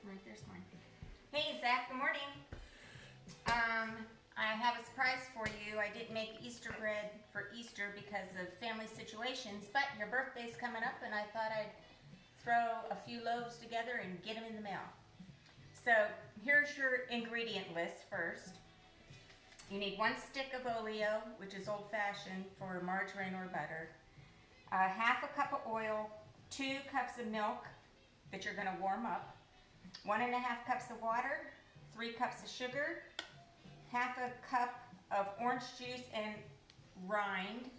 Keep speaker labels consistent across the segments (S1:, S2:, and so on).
S1: Right there's mine. Hey Zach, good morning. I have a surprise for you. I didn't make Easter bread for Easter because of family situations, but your birthday's coming up and I thought I'd throw a few loaves together and get them in the mail. So here's your ingredient list first. You need 1 stick of oleo, which is old-fashioned for margarine or butter, half a cup of oil, 2 cups of milk that you're going to warm up, 1.5 cups of water, 3 cups of sugar, half a cup of orange juice and rind,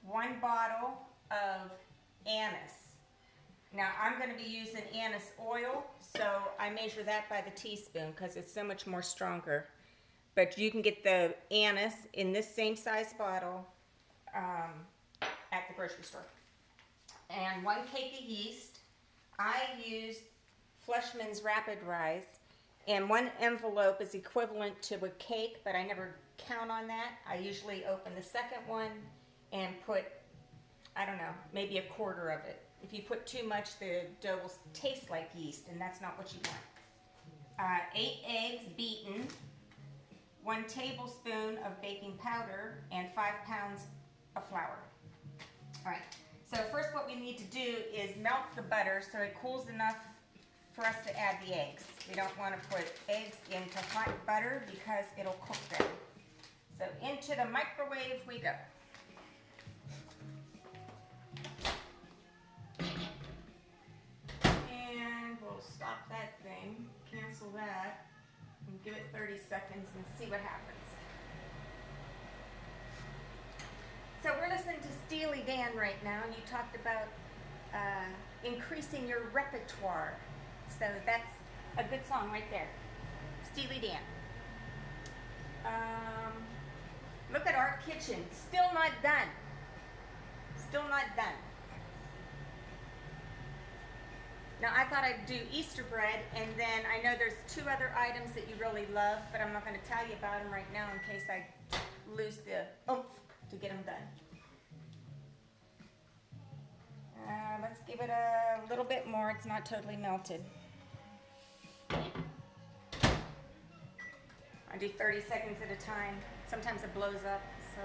S1: 1 bottle of anise. Now I'm going to be using anise oil, so I measure that by the teaspoon because it's so much more stronger. But you can get the anise in this same size bottle at the grocery store. And 1 cake of yeast. I use Fleischmann's Rapid Rise, and 1 envelope is equivalent to a cake, but I never count on that. I usually open the second one and put, I don't know, maybe 1/4 of it. If you put too much, the dough will taste like yeast, and that's not what you want. 8 eggs beaten, 1 tablespoon of baking powder, and 5 pounds of flour. All right, so first what we need to do is melt the butter so it cools enough for us to add the eggs. We don't want to put eggs into hot butter because it'll cook them. So into the microwave we go. And we'll stop that thing, cancel that, and give it 30 seconds and see what happens. So we're listening to Steely Dan right now, and you talked about increasing your repertoire. So that's a good song right there. Steely Dan. Look at our kitchen. Still not done. Still not done. Now I thought I'd do Easter bread, and then I know there's 2 other items that you really love, but I'm not going to tell you about them right now in case I lose the oomph to get them done. Let's give it a little bit more. It's not totally melted. I do 30 seconds at a time. Sometimes it blows up, so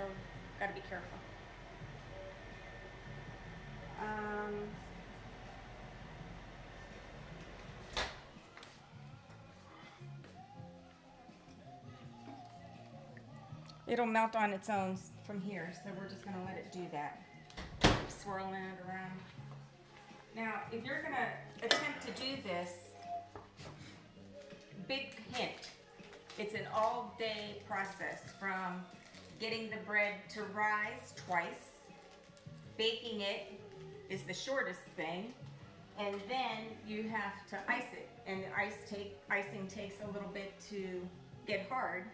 S1: gotta be careful. It'll melt on its own from here, so we're just gonna let it do that. Swirling it around. Now, if you're gonna attempt to do this, big hint, it's an all-day process from getting the bread to rise twice, baking it is the shortest thing, and then you have to ice it, and the icing takes a little bit to get hard,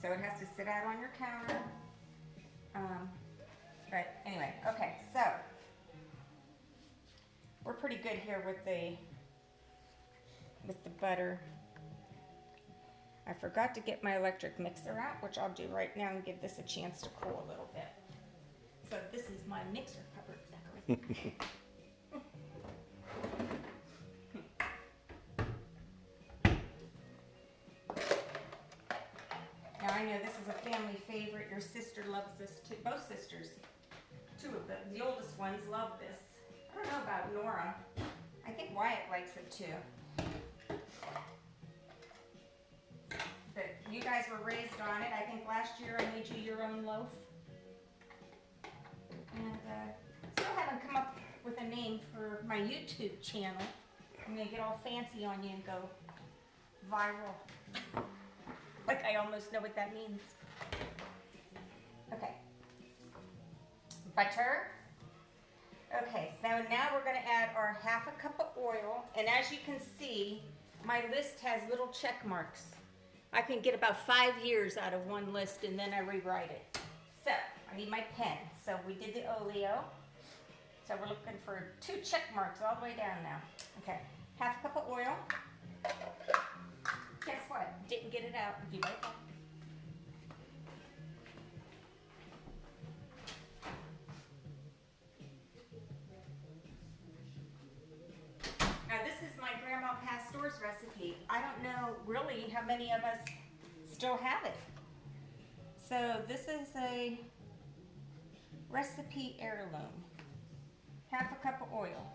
S1: so it has to sit out on your counter. But anyway, okay, so we're pretty good here with the butter. I forgot to get my electric mixer out, which I'll do right now and give this a chance to cool a little bit. So this is my mixer cupboard, Zachary. Now I know this is a family favorite. Your sister loves this too. Both sisters. 2 of them. The oldest ones love this. I don't know about Nora. I think Wyatt likes it too. But you guys were raised on it. I think last year I made you your own loaf. And still haven't come up with a name for my YouTube channel. I'm going to get all fancy on you and go viral. Like I almost know what that means. Okay. Butter. Okay, so now we're going to add our half a cup of oil. And as you can see, my list has little check marks. I can get about 5 years out of one list and then I rewrite it. So, I need my pen. So we did the oleo. So we're looking for 2 check marks all the way down now. Okay, half a cup of oil. Guess what? Didn't get it out. I'll be right back. Now this is my grandma Grandma Pastor's recipe. I don't know really how many of us still have it. So this is a recipe heirloom. Half a cup of oil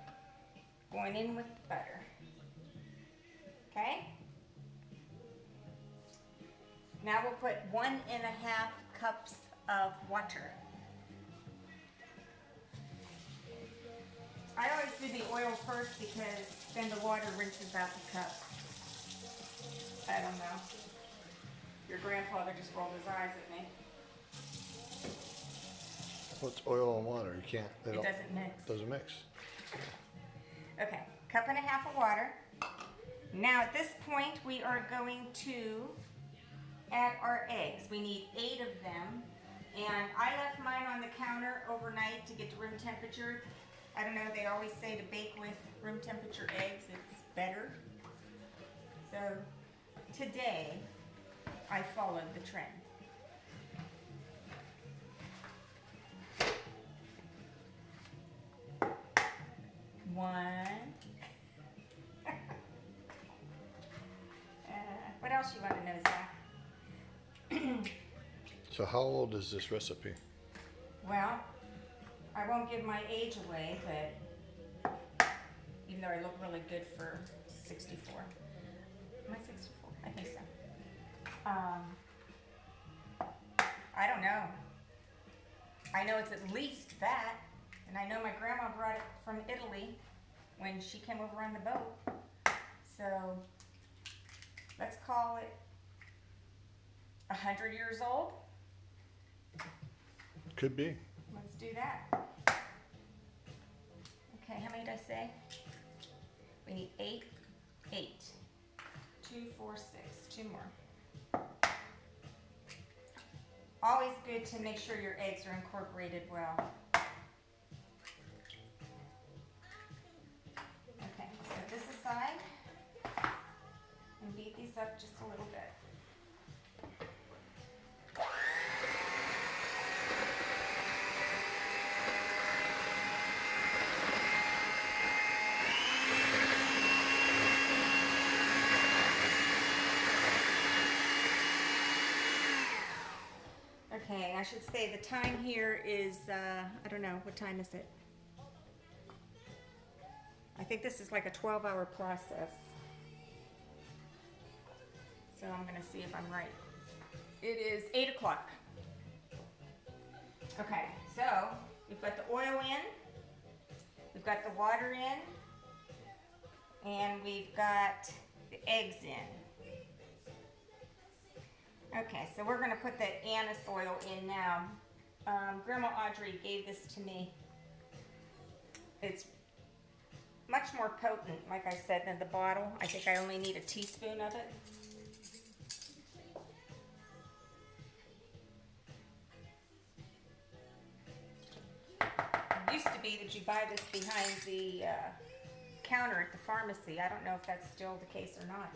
S1: going in with butter. Okay? Now we'll put 1.5 cups of water. I always do the oil first because then the water rinses out the cup. I don't know. Your grandfather just rolled his eyes at me.
S2: What's oil and water? You can't.
S1: It doesn't mix.
S2: Doesn't mix.
S1: Okay, 1.5 cups of water. Now at this point we are going to add our eggs. We need 8 of them. And I left mine on the counter overnight to get to room temperature. I don't know, they always say to bake with room temperature eggs, it's better. So today I followed the trend. One. What else you want to know, Zach?
S2: So how old is this recipe?
S1: Well, I won't give my age away, but even though I look really good for 64. Am I 64? I think so. I don't know. I know it's at least that, and I know my grandma brought it from Italy when she came over on the boat. So let's call it 100 years old.
S2: Could be.
S1: Let's do that. Okay, how many did I say? We need 8. 8. 2, 4, 6. 2 more. Always good to make sure your eggs are incorporated well. Okay, set this aside and beat these up just a little bit. Okay, I should say the time here is, I don't know, what time is it? I think this is like a 12-hour process. So I'm going to see if I'm right. It is 8 o'clock. Okay, so we've got the oil in, we've got the water in, and we've got the eggs in. Okay, so we're going to put the anise oil in now. Grandma Audrey gave this to me. It's much more potent, like I said, than the bottle. I think I only need a teaspoon of it. It used to be that you buy this behind the counter at the pharmacy. I don't know if that's still the case or not.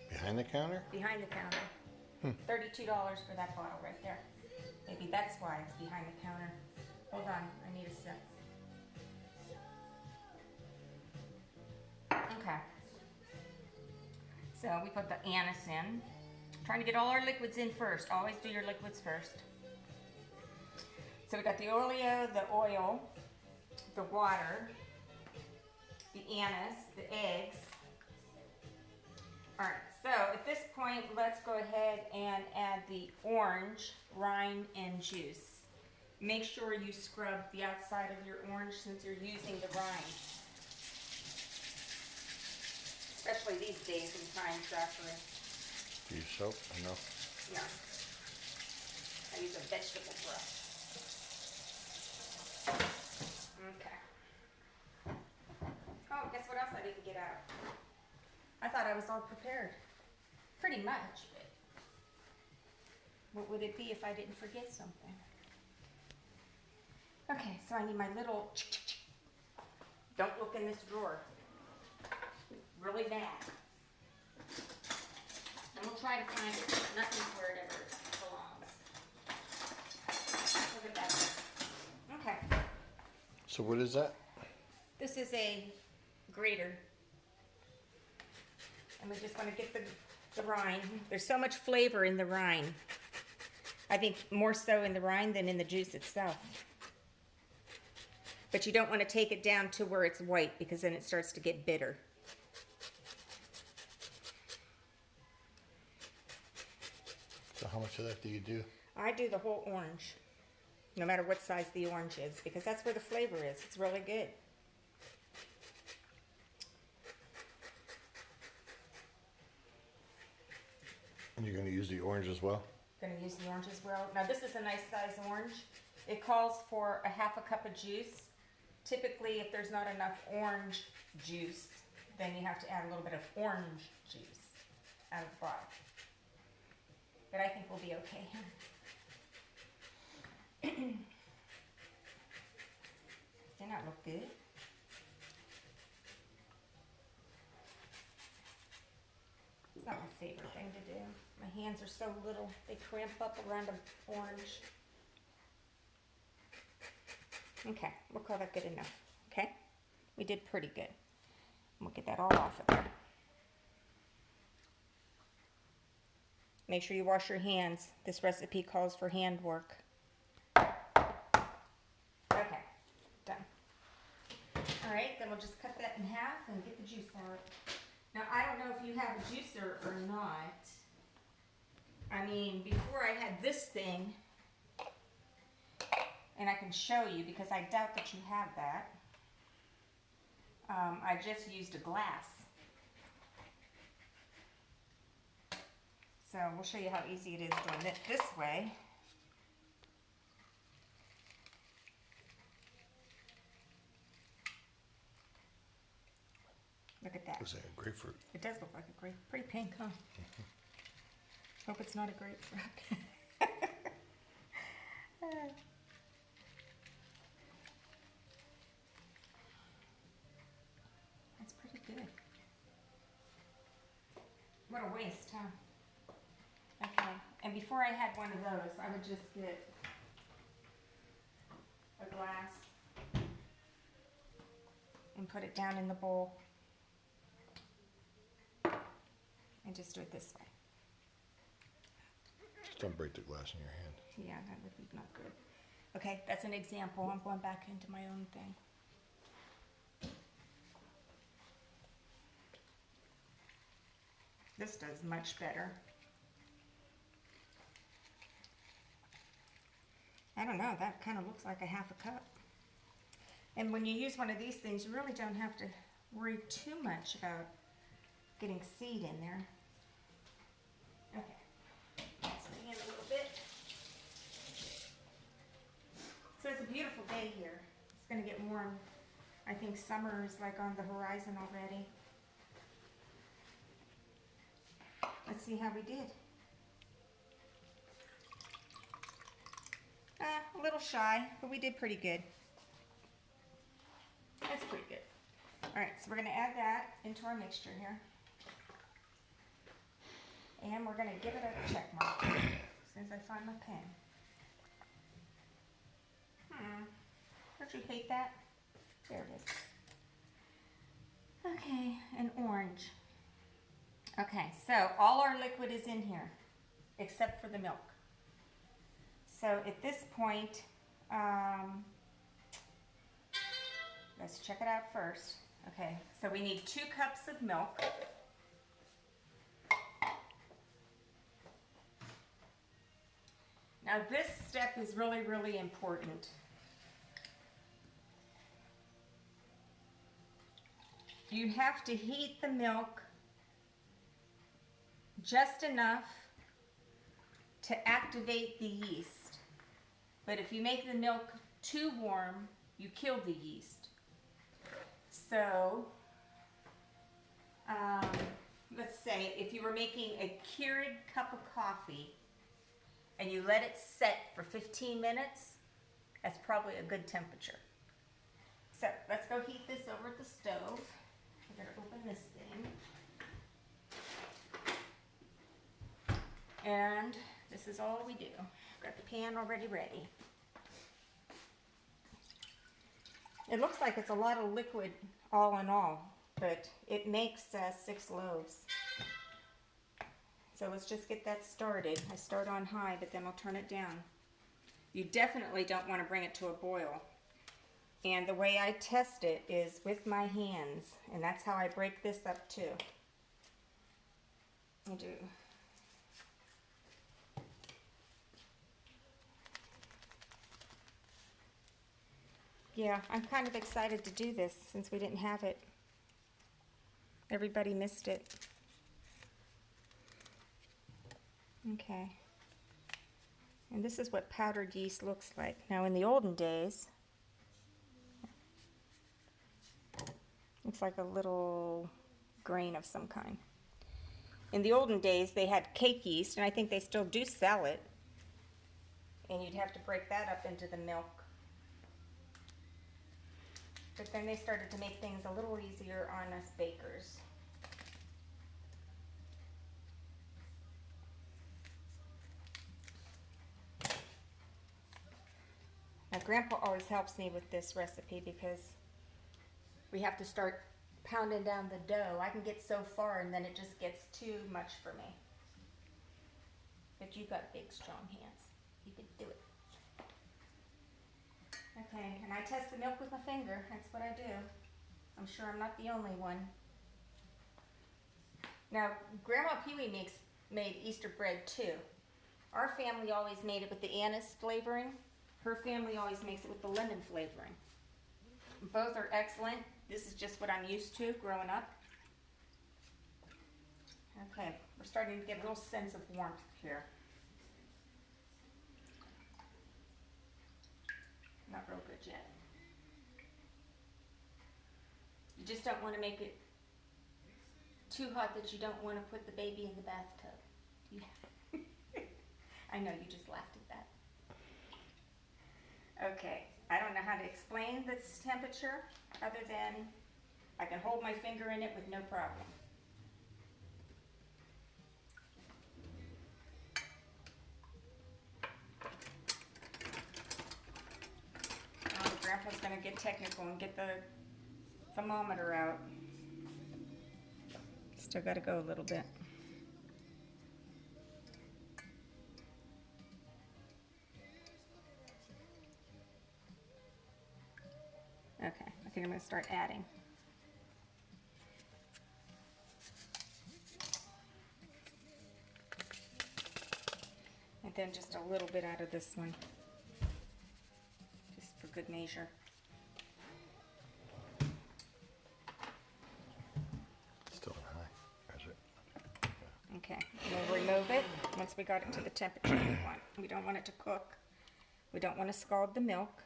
S2: Behind the counter?
S1: Behind the counter. $32 for that bottle right there. Maybe that's why it's behind the counter. Hold on, I need a sip. Okay. So we put the anise in. Trying to get all our liquids in first. Always do your liquids first. So we got the oleo, the oil, the water, the anise, the eggs. All right. So at this point, let's go ahead and add the orange, rind, and juice. Make sure you scrub the outside of your orange since you're using the rind. Especially these days and times, Zachary.
S2: Do you use soap? I know.
S1: Yeah. I use a vegetable brush. Okay. Oh, guess what else I didn't get out? I thought I was all prepared. Pretty much, but what would it be if I didn't forget something? Okay, so I need my little, don't look in this drawer. Really bad. And we'll try to find it. Nothing's where it ever belongs. Look at that. Okay.
S2: So what is that?
S1: This is a grater. And we just want to get the rind. There's so much flavor in the rind. I think more so in the rind than in the juice itself. But you don't want to take it down to where it's white because then it starts to get bitter.
S2: So how much of that do you do?
S1: I do the whole orange, no matter what size the orange is, because that's where the flavor is. It's really good.
S2: And you're going to use the orange as well?
S1: Gonna use the orange as well. Now this is a nice size orange. It calls for a half a cup of juice. Typically, if there's not enough orange juice, then you have to add a little bit of orange juice out of the bottle. But I think we'll be okay. Does that look good? It's not my favorite thing to do. My hands are so little, they cramp up around an orange. Okay, we'll call that good enough. Okay, we did pretty good. We'll get that all off of there. Make sure you wash your hands. This recipe calls for hand work. Okay, done. All right, then we'll just cut that in half and get the juice out. Now, I don't know if you have a juicer or not. I mean, before I had this thing, and I can show you because I doubt that you have that. I just used a glass. So we'll show you how easy it is doing it this way. Look at that.
S2: Looks like a grapefruit.
S1: It does look like a grape. Pretty pink, huh? Hope it's not a grapefruit. That's pretty good. What a waste, huh? Okay, and before I had one of those, I would just get a glass and put it down in the bowl and just do it this way.
S2: Just don't break the glass in your hand.
S1: Yeah, that would be not good. Okay, that's an example. I'm going back into my own thing. This does much better. I don't know, that kind of looks like a half a cup. And when you use one of these things, you really don't have to worry too much about getting seed in there. Okay, let's bring in a little bit. So it's a beautiful day here. It's gonna get warm. I think summer is like on the horizon already. Let's see how we did. A little shy, but we did pretty good. That's pretty good. All right, so we're gonna add that into our mixture here. And we're gonna give it a check mark as soon as I find my pen. Don't you hate that? There it is. Okay, an orange. Okay, so all our liquid is in here, except for the milk. So at this point, let's check it out first. Okay, so we need 2 cups of milk. Now this step is really, really important. You have to heat the milk just enough to activate the yeast. But if you make the milk too warm, you kill the yeast. So, let's say if you were making a Keurig cup of coffee and you let it set for 15 minutes, that's probably a good temperature. So let's go heat this over at the stove. We're gonna open this thing. And this is all we do. Got the pan already ready. It looks like it's a lot of liquid all in all, but it makes 6 loaves. So let's just get that started. I start on high, but then I'll turn it down. You definitely don't want to bring it to a boil. And the way I test it is with my hands, and that's how I break this up too. I do. Yeah, I'm kind of excited to do this since we didn't have it. Everybody missed it. Okay. And this is what powdered yeast looks like. Now in the olden days, looks like a little grain of some kind. In the olden days, they had cake yeast, and I think they still do sell it. And you'd have to break that up into the milk. But then they started to make things a little easier on us bakers. Now, Grandpa always helps me with this recipe because we have to start pounding down the dough. I can get so far and then it just gets too much for me. But you've got big, strong hands. You can do it. Okay, and I test the milk with my finger. That's what I do. I'm sure I'm not the only one. Now, Grandma Pee-wee made Easter bread too. Our family always made it with the anise flavoring. Her family always makes it with the lemon flavoring. Both are excellent. This is just what I'm used to growing up. Okay, we're starting to get a little sense of warmth here. Not real good yet. You just don't want to make it too hot that you don't want to put the baby in the bathtub. I know you just laughed at that. Okay, I don't know how to explain this temperature other than I can hold my finger in it with no problem. Oh, Grandpa's gonna get technical and get the thermometer out. Still gotta go a little bit. Okay, I think I'm gonna start adding. And then just a little bit out of this one, just for good measure.
S2: Still high, is it?
S1: Okay, we'll remove it once we got it to the temperature we want. We don't want it to cook. We don't want to scald the milk.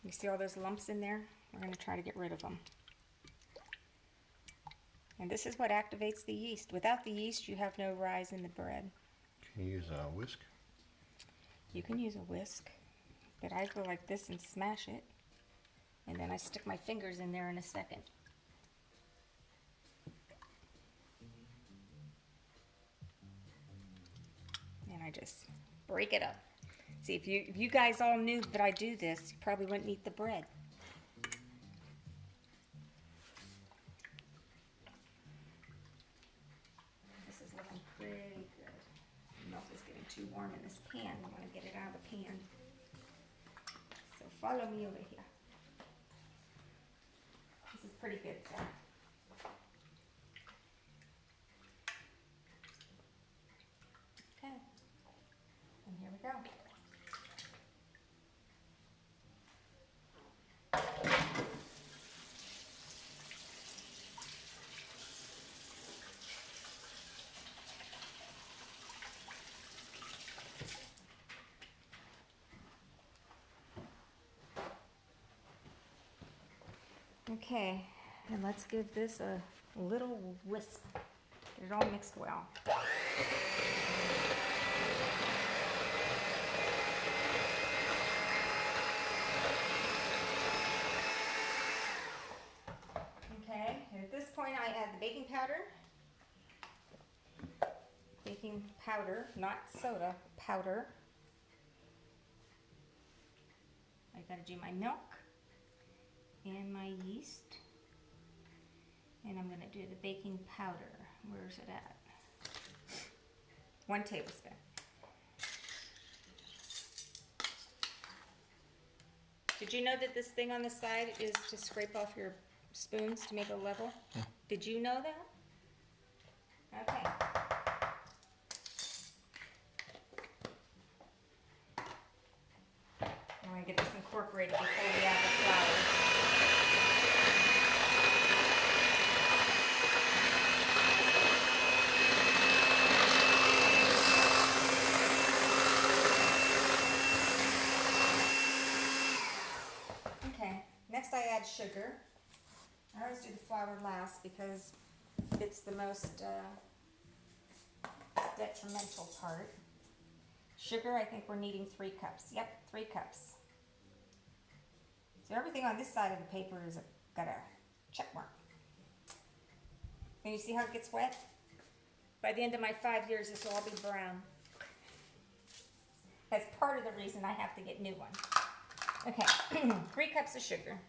S1: You see all those lumps in there? We're going to try to get rid of them. And this is what activates the yeast. Without the yeast, you have no rise in the bread.
S2: Can you use a whisk?
S1: You can use a whisk, but I go like this and smash it. And then I stick my fingers in there in a second. And I just break it up. See, if you guys all knew that I do this, you probably wouldn't eat the bread. This is looking pretty good. The milk is getting too warm in this pan. I want to get it out of the pan. So follow me over here. This is pretty good, Zach. Okay. And here we go. Okay, and let's give this a little whisk. Get it all mixed well. Okay, and at this point I add the baking powder. Baking powder, not soda, powder. I gotta do my milk. and my yeast. And I'm gonna do the baking powder. Where's it at? 1 tablespoon. Did you know that this thing on the side is to scrape off your spoons to make a level? Did you know that? Okay. I want to get this incorporated before we add the flour. Okay, next I add sugar. I always do the flour last because it's the most detrimental part. Sugar, I think we're needing 3 cups. Yep, 3 cups. So everything on this side of the paper is got a check mark. Can you see how it gets wet? By the end of my 5 years, this will all be brown. That's part of the reason I have to get new ones. Okay, 3 cups of sugar.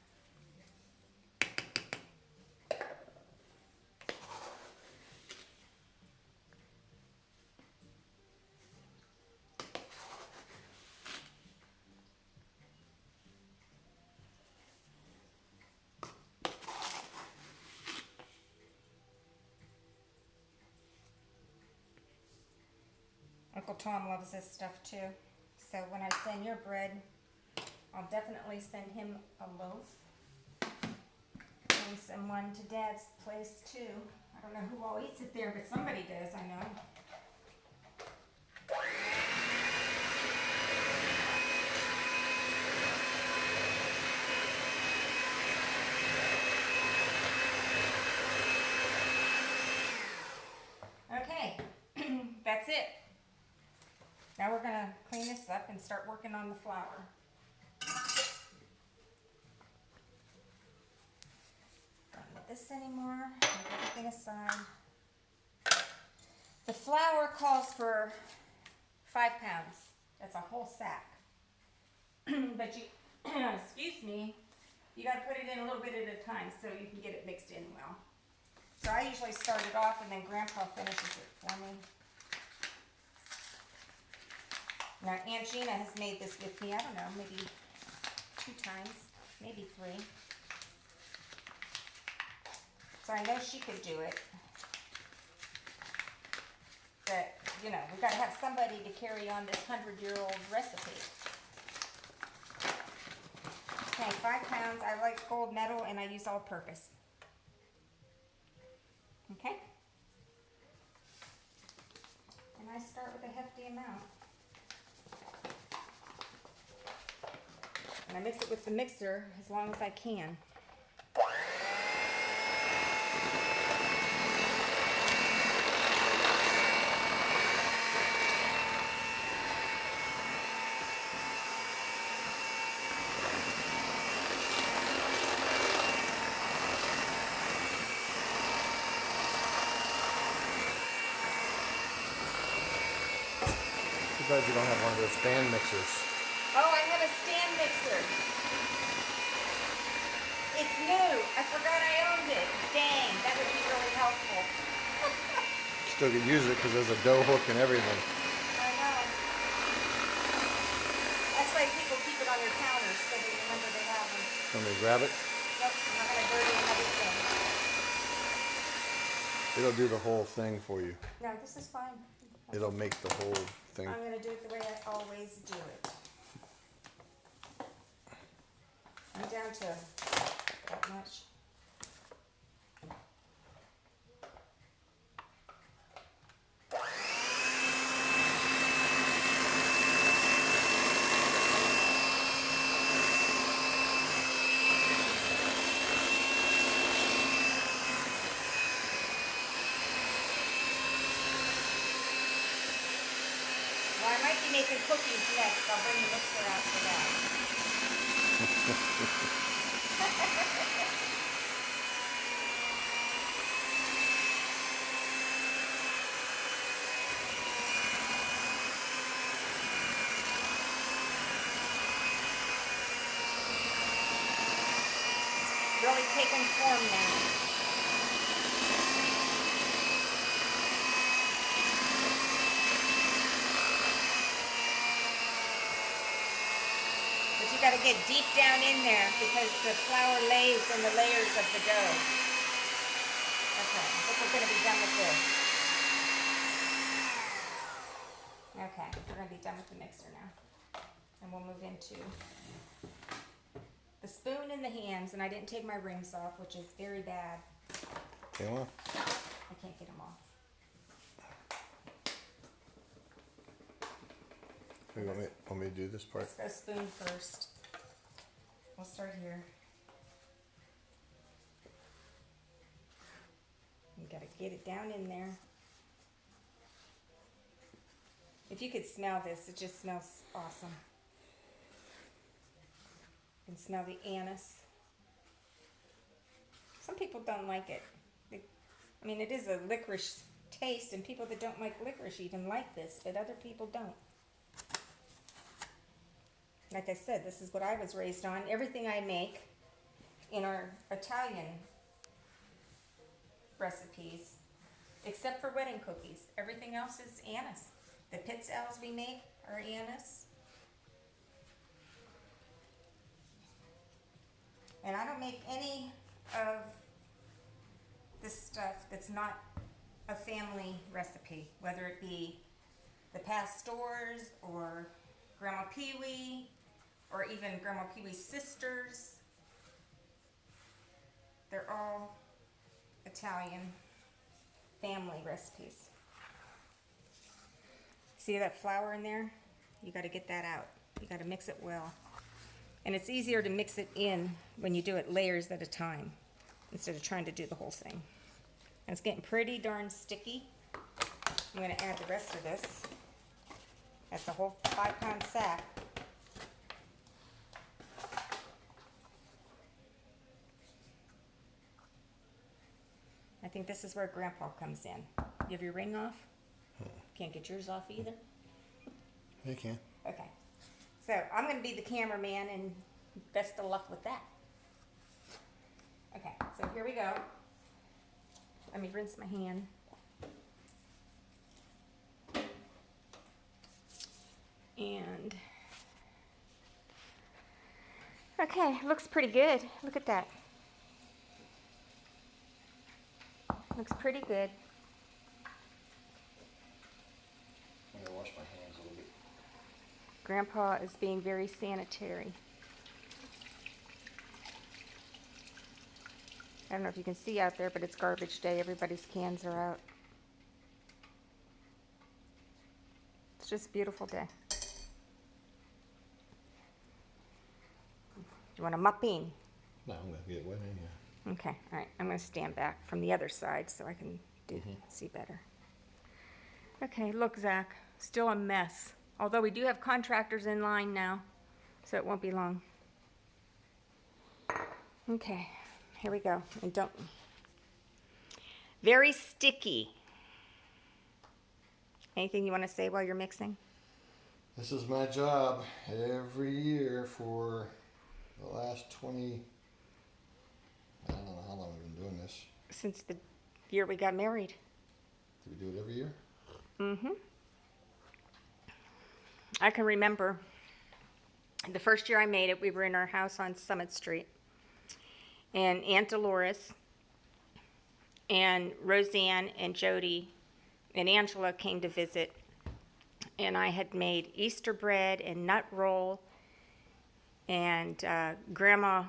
S1: Uncle Tom loves this stuff too. So when I send your bread, I'll definitely send him a loaf. And send one to Dad's place too. I don't know who all eats it there, but somebody does, I know. Okay, that's it. Now we're gonna clean this up and start working on the flour. Don't need this anymore. Put everything aside. The flour calls for 5 pounds. That's a whole sack. But you, excuse me, you gotta put it in a little bit at a time so you can get it mixed in well. So I usually start it off and then Grandpa finishes it for me. Now Aunt Gina has made this with me, I don't know, maybe 2 times, maybe 3. So I know she could do it. But, you know, we've got to have somebody to carry on this 100-year-old recipe. Okay, 5 pounds. I like gold medal and I use all purpose. Okay? And I start with a hefty amount. And I mix it with the mixer as long as I can.
S2: Too bad you don't have one of those stand mixers.
S1: Oh, I have a stand mixer. It's new. I forgot I owned it. Dang, that would be really helpful.
S2: Still could use it because there's a dough hook and everything.
S1: I know. That's why people keep it on their counters so they remember they have them.
S2: Want me to grab it?
S1: Nope, I'm not going to dirty another thing.
S2: It'll do the whole thing for you.
S1: No, this is fine.
S2: It'll make the whole thing.
S1: I'm going to do it the way I always do it. I'm down to that much. Well, I might be making cookies next. I'll bring the mixer out for that. really taken form now. But you got to get deep down in there because the flour lays in the layers of the dough. Okay, I think we're going to be done with this. Okay, we're going to be done with the mixer now. And we'll move into the spoon in the hands. And I didn't take my rings off, which is very bad.
S2: Okay, well,
S1: I can't get them off.
S2: you want me to do this part?
S1: Let's go spoon first. We'll start here. You gotta get it down in there. If you could smell this, it just smells awesome. You can smell the anise. Some people don't like it. I mean, it is a licorice taste, and people that don't like licorice even like this, but other people don't. Like I said, this is what I was raised on. Everything I make in our Italian recipes, except for wedding cookies, everything else is anise. The pizzelles we make are anise. And I don't make any of this stuff that's not a family recipe, whether it be the pastors or Grandma Pee-wee, or even Grandma Pee-wee's sisters. They're all Italian family recipes. See that flour in there? You got to get that out. You got to mix it well. And it's easier to mix it in when you do it layers at a time instead of trying to do the whole thing. And it's getting pretty darn sticky. I'm going to add the rest of this. That's a whole 5-pound sack. I think this is where Grandpa comes in. You have your ring off? Can't get yours off either?
S2: You can.
S1: Okay. So I'm going to be the cameraman, and best of luck with that. Okay, so here we go. Let me rinse my hand. And, okay, looks pretty good. Look at that. Looks pretty good.
S2: I'm gonna wash my hands a little bit.
S1: Grandpa is being very sanitary. I don't know if you can see out there, but it's garbage day. Everybody's cans are out. It's just a beautiful day. Do you want to mop in?
S2: No, I'm gonna get wet in here.
S1: Okay, all right. I'm going to stand back from the other side so I can see better. Okay, look, Zach, still a mess. Although we do have contractors in line now, so it won't be long. Okay, here we go. And don't. Very sticky. Anything you want to say while you're mixing?
S2: This is my job every year for the last 20. I don't know how long we've been doing this.
S1: Since the year we got married.
S2: Do we do it every year?
S1: Mm-hmm. I can remember the first year I made it, we were in our house on Summit Street. And Aunt Dolores and Roseanne and Jody and Angela came to visit. And I had made Easter bread and nut roll and Grandma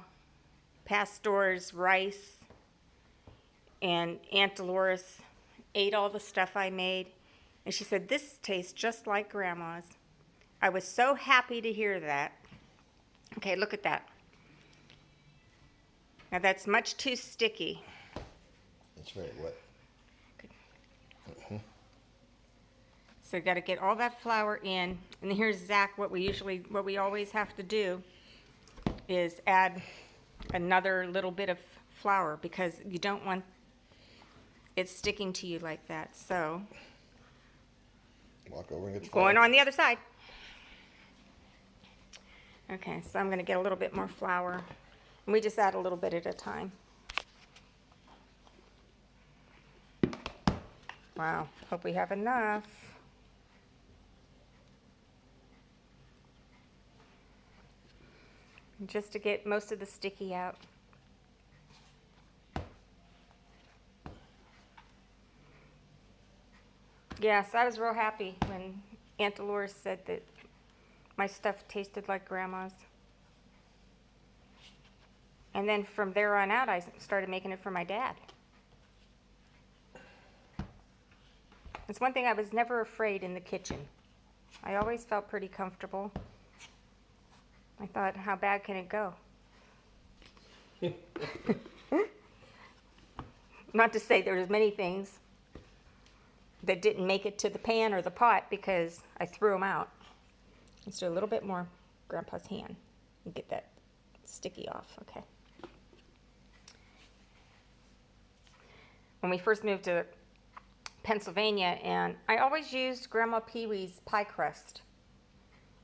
S1: Pastor's rice, and Aunt Dolores ate all the stuff I made, and she said, "This tastes just like Grandma's." I was so happy to hear that. Okay, look at that. Now that's much too sticky.
S2: It's very wet.
S1: So you got to get all that flour in, and here's Zach. What we always have to do is add another little bit of flour because you don't want it sticking to you like that. So
S2: Walk over and get the
S1: going
S2: flour.
S1: on the other side. Okay, so I'm going to get a little bit more flour, and we just add a little bit at a time. Wow, hope we have enough. Just to get most of the sticky out. Yes, I was real happy when Aunt Dolores said that my stuff tasted like Grandma's. And then from there on out, I started making it for my dad. It's one thing I was never afraid in the kitchen. I always felt pretty comfortable. I thought, how bad can it go? Not to say there's many things that didn't make it to the pan or the pot because I threw them out. Let's do a little bit more Grandpa's hand and get that sticky off. Okay. When we first moved to Pennsylvania, and I always used Grandma Pee Wee's pie crust.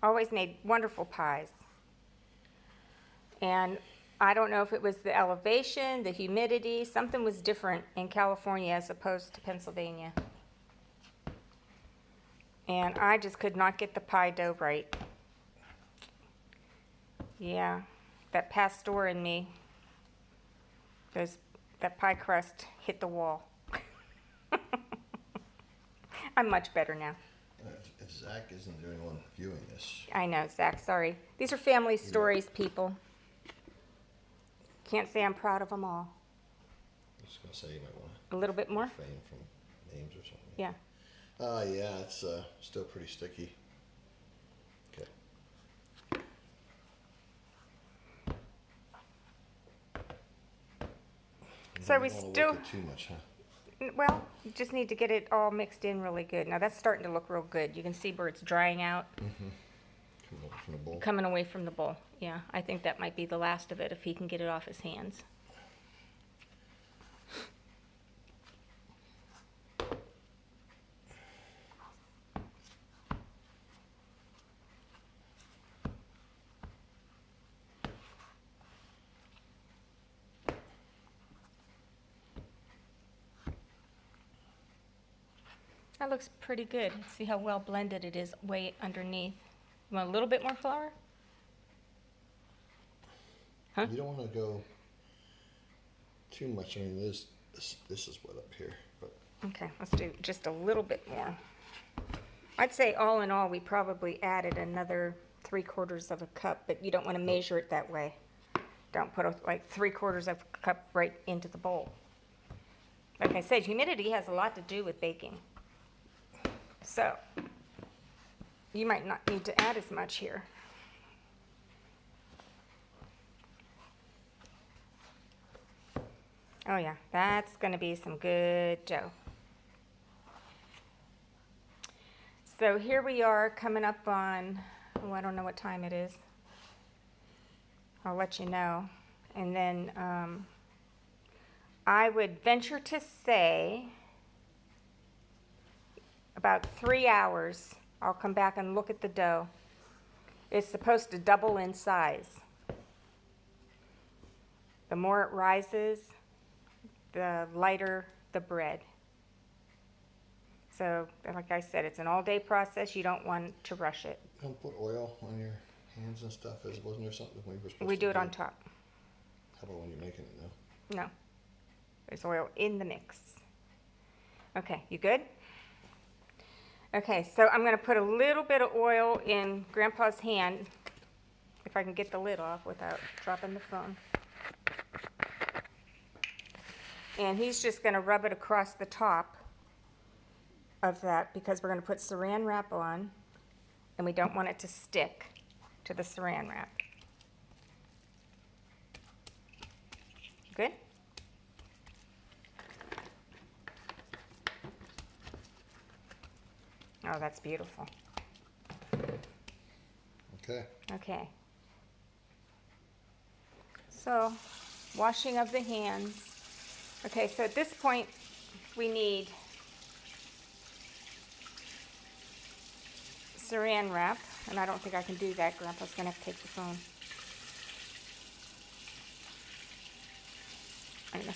S1: Always made wonderful pies. And I don't know if it was the elevation, the humidity, something was different in California as opposed to Pennsylvania. And I just could not get the pie dough right. Yeah, that pastor in me, that pie crust hit the wall. I'm much better now.
S2: If Zach isn't the only one viewing this.
S1: I know, Zach, sorry. These are family stories, people. Can't say I'm proud of them all.
S2: I was going to say you might want
S1: A little bit
S2: to
S1: more?
S2: refrain from names or something.
S1: Yeah.
S2: Yeah, it's still pretty sticky. Okay.
S1: So we
S2: You don't wanna
S1: still,
S2: work it too much, huh?
S1: well, you just need to get it all mixed in really good. Now that's starting to look real good. You can see where it's drying out,
S2: Coming over from the bowl.
S1: coming away from the bowl. Yeah, I think that might be the last of it if he can get it off his hands. That looks pretty good. See how well blended it is way underneath. You want a little bit more flour? Huh?
S2: You don't want to go too much. I mean, this is what up here, but
S1: Okay, let's do just a little bit more. I'd say all in all, we probably added another 3/4 of a cup, but you don't want to measure it that way. Don't put like 3/4 of a cup right into the bowl. Like I said, humidity has a lot to do with baking. So, you might not need to add as much here. Oh yeah, that's going to be some good dough. So here we are coming up on, oh, I don't know what time it is. I'll let you know. And then I would venture to say about 3 hours, I'll come back and look at the dough. It's supposed to double in size. The more it rises, the lighter the bread. So, like I said, it's an all-day process. You don't want to rush it.
S2: don't put oil on your hands and stuff. Wasn't there something we were supposed
S1: We
S2: to
S1: do it on top.
S2: How about when you're making it though?
S1: No. There's oil in the mix. Okay, you good? Okay, so I'm going to put a little bit of oil in Grandpa's hand, if I can get the lid off without dropping the phone. And he's just going to rub it across the top of that because we're going to put saran wrap on, and we don't want it to stick to the saran wrap. Good? Oh, that's beautiful.
S2: Okay.
S1: Okay. So, washing of the hands. Okay, so at this point, we need saran wrap, and I don't think I can do that. Grandpa's gonna have to take the phone. I'm gonna